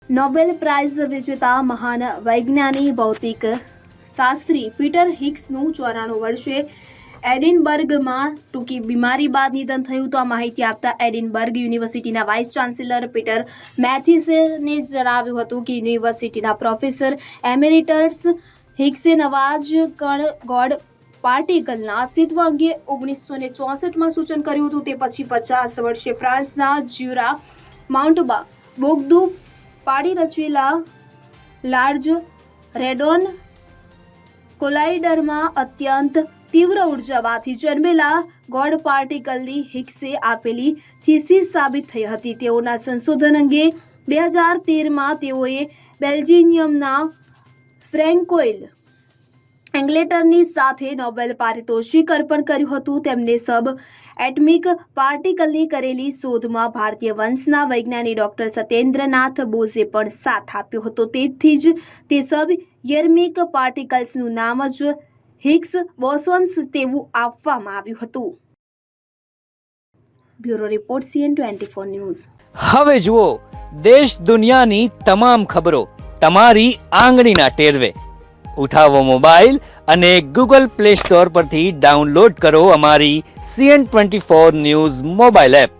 Nobel price વિજેતા મહાન વૈજ્ઞાનિક ભૌતિક શાસ્ત્રી પીટર હિગ્સનું 94 વર્ષે એડિનબર્ગમાં ટૂંકી બીમારી બાદ નિધન થયું. તો આ માહિતી આપતા એડિનબર્ગ યુનિવર્સિટીના વાઇસ ચાન્સેલર પીટર મેથિસને જણાવ્યું હતું કે યુનિવર્સિટીના પ્રોફેસર એમેરિટસ હિગ્સે નવાજ કણ ગોડ પાર્ટિકલના અસ્તિત્વ અંગે 1964માં સૂચન કર્યું હતું. તે પછી 50 વર્ષે ફ્રાન્સના જ્યુરા માઉન્ટમાં બોગદુ પાડી રચેલા લાર્જ રેડોન કોલાઇડરમાં અત્યંત તીવ્ર ઉર્જામાંથી જન્મેલા ગોડ પાર્ટિકલની હિગ્સે આપેલી થીસીસ સાબિત થઈ હતી. તેઓના સંશોધન અંગે 2013માં તેઓએ બેલ્જિયમના ફ્રેન્કોઇલ એંગ્લેટરની સાથે નોબેલ પારિતોષિક અર્પણ કર્યું હતું. તેમને સબ એટમિક પાર્ટિકલની કરેલી શોધમાં ભારતીય વંશના વૈજ્ઞાનિક ડોક્ટર સત્યેન્દ્રનાથ બોઝે પણ સાથ આપ્યો હતો. તેથી જ તે સબ યર્મિક પાર્ટિકલ્સનું નામ જ હિગ્સ બોસોન્સ તેવું આપવામાં આવ્યું હતું. Bureau report CN24 news. હવે જુઓ દેશ દુનિયાની તમામ ખબરો તમારી આંગળીના ટેરવે. ઉઠાવો મોબાઈલ અને Google Play Store પરથી ડાઉનલોડ કરો અમારી CN24 ન્યૂઝ મોબાઈલ એપ.